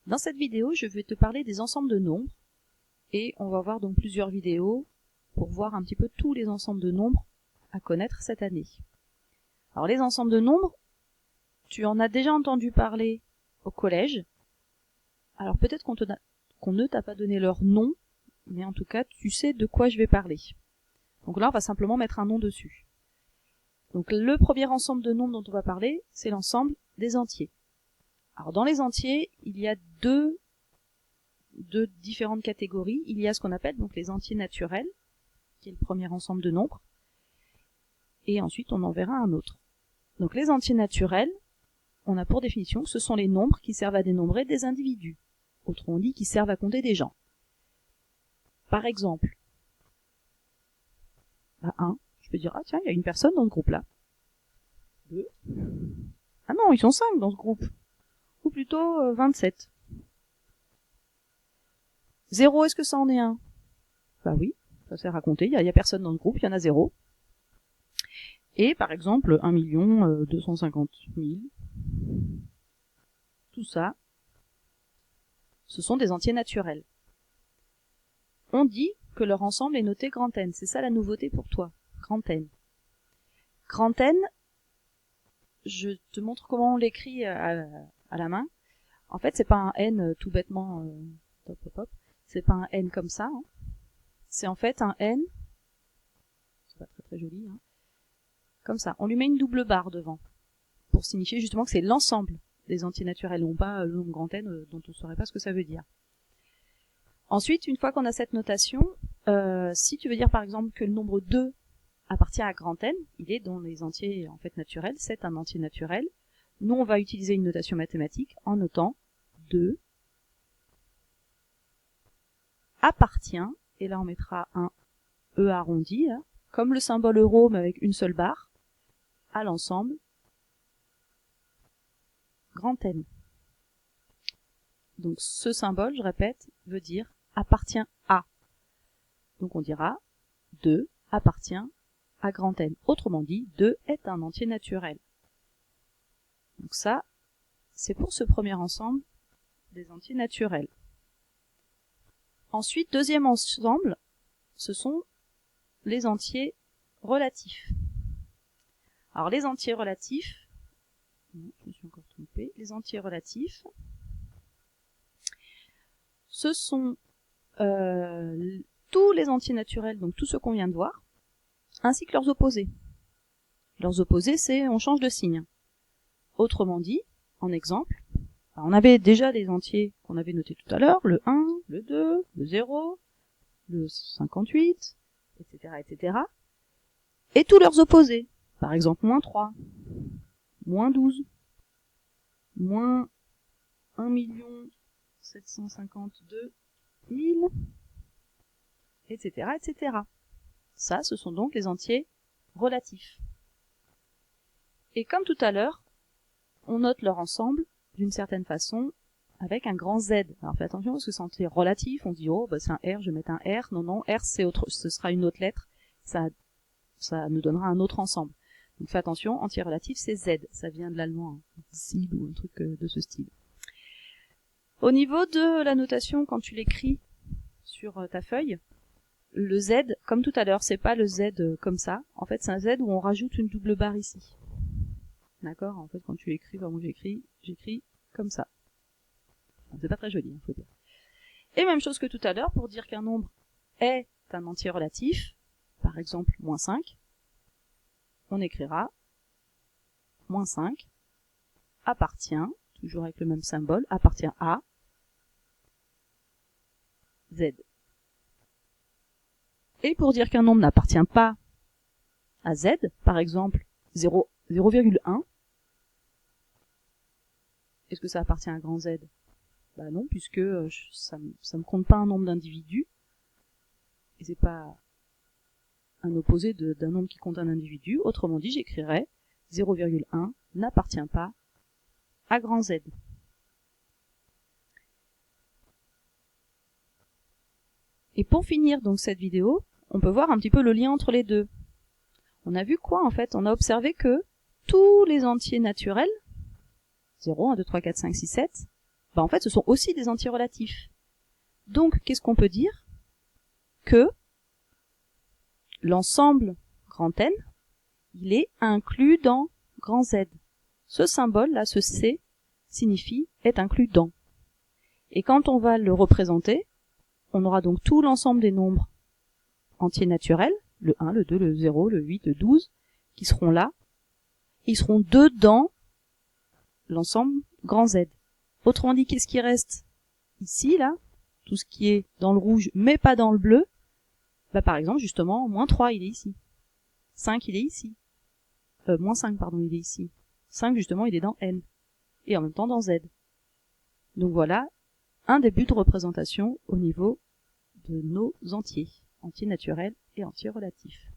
Dans cette vidéo, je vais te parler des ensembles de nombres et on va voir donc plusieurs vidéos pour voir un petit peu tous les ensembles de nombres à connaître cette année. Alors les ensembles de nombres, tu en as déjà entendu parler au collège. Alors peut-être qu'on ne t'a pas donné leur nom, mais en tout cas tu sais de quoi je vais parler. Donc là on va simplement mettre un nom dessus. Donc le premier ensemble de nombres dont on va parler, c'est l'ensemble des entiers. Alors dans les entiers, il y a deux différentes catégories. Il y a ce qu'on appelle donc les entiers naturels, qui est le premier ensemble de nombres, et ensuite on en verra un autre. Donc les entiers naturels, on a pour définition que ce sont les nombres qui servent à dénombrer des individus, autrement dit qui servent à compter des gens. Par exemple, 1, je peux dire, ah tiens, il y a une personne dans ce groupe-là. 2, ah non, ils sont 5 dans ce groupe, ou plutôt 27. 0, est-ce que ça en est un? Bah oui, ça sert à compter, il y a personne dans le groupe, il y en a 0. Et par exemple, 1 250 000, tout ça, ce sont des entiers naturels. On dit que leur ensemble est noté grand N, c'est ça la nouveauté pour toi, grand N. Grand N, je te montre comment on l'écrit à la main. En fait, c'est pas un N tout bêtement, c'est pas un N comme ça, hein. C'est en fait un N, c'est pas très joli, hein. Comme ça, on lui met une double barre devant, pour signifier justement que c'est l'ensemble des entiers naturels, non pas le nombre grand N dont on ne saurait pas ce que ça veut dire. Ensuite, une fois qu'on a cette notation, si tu veux dire par exemple que le nombre 2 appartient à grand N, il est dans les entiers en fait naturels, c'est un entier naturel. Nous, on va utiliser une notation mathématique en notant 2 appartient, et là on mettra un E arrondi, hein, comme le symbole euro mais avec une seule barre, à l'ensemble grand N. Donc ce symbole, je répète, veut dire appartient à. Donc on dira 2 appartient à grand N. Autrement dit, 2 est un entier naturel. Donc ça, c'est pour ce premier ensemble des entiers naturels. Ensuite, deuxième ensemble, ce sont les entiers relatifs. Alors les entiers relatifs, je me suis encore trompée, les entiers relatifs, ce sont tous les entiers naturels, donc tout ce qu'on vient de voir, ainsi que leurs opposés. Leurs opposés, c'est on change de signe. Autrement dit, en exemple, on avait déjà les entiers qu'on avait notés tout à l'heure, le 1, le 2, le 0, le 58, etc., etc. Et tous leurs opposés. Par exemple, moins 3, moins 12, moins 1 752 000, etc., etc. Ça, ce sont donc les entiers relatifs. Et comme tout à l'heure, on note leur ensemble d'une certaine façon avec un grand Z. Alors fais attention parce que c'est entier relatif, on dit oh bah c'est un R, je vais mettre un R. Non, R c'est autre, ce sera une autre lettre, ça nous donnera un autre ensemble. Donc fais attention, entier relatif c'est Z, ça vient de l'allemand, hein, SID ou un truc de ce style. Au niveau de la notation, quand tu l'écris sur ta feuille, le Z, comme tout à l'heure, c'est pas le Z comme ça. En fait, c'est un Z où on rajoute une double barre ici. D'accord? En fait, quand tu l'écris, moi j'écris comme ça. C'est pas très joli, hein, faut dire. Et même chose que tout à l'heure, pour dire qu'un nombre est un entier relatif, par exemple, moins 5, on écrira moins 5 appartient, toujours avec le même symbole, appartient à Z. Et pour dire qu'un nombre n'appartient pas à Z, par exemple 0,1, est-ce que ça appartient à grand Z? Bah non, puisque ça me compte pas un nombre d'individus, et c'est pas un opposé d'un nombre qui compte un individu. Autrement dit, j'écrirais 0,1 n'appartient pas à grand Z. Et pour finir donc cette vidéo, on peut voir un petit peu le lien entre les deux. On a vu quoi en fait? On a observé que tous les entiers naturels, 0, 1, 2, 3, 4, 5, 6, 7, bah en fait ce sont aussi des entiers relatifs. Donc qu'est-ce qu'on peut dire? Que l'ensemble grand N, il est inclus dans grand Z. Ce symbole là, ce C, signifie est inclus dans. Et quand on va le représenter, on aura donc tout l'ensemble des nombres entiers naturels, le 1, le 2, le 0, le 8, le 12, qui seront là. Ils seront dedans l'ensemble grand Z. Autrement dit, qu'est-ce qui reste ici, là? Tout ce qui est dans le rouge, mais pas dans le bleu. Bah, par exemple, justement, moins 3, il est ici. 5, il est ici. Moins 5, pardon, il est ici. 5, justement, il est dans N. Et en même temps dans Z. Donc voilà, un début de représentation au niveau de nos entiers naturels et entiers relatifs.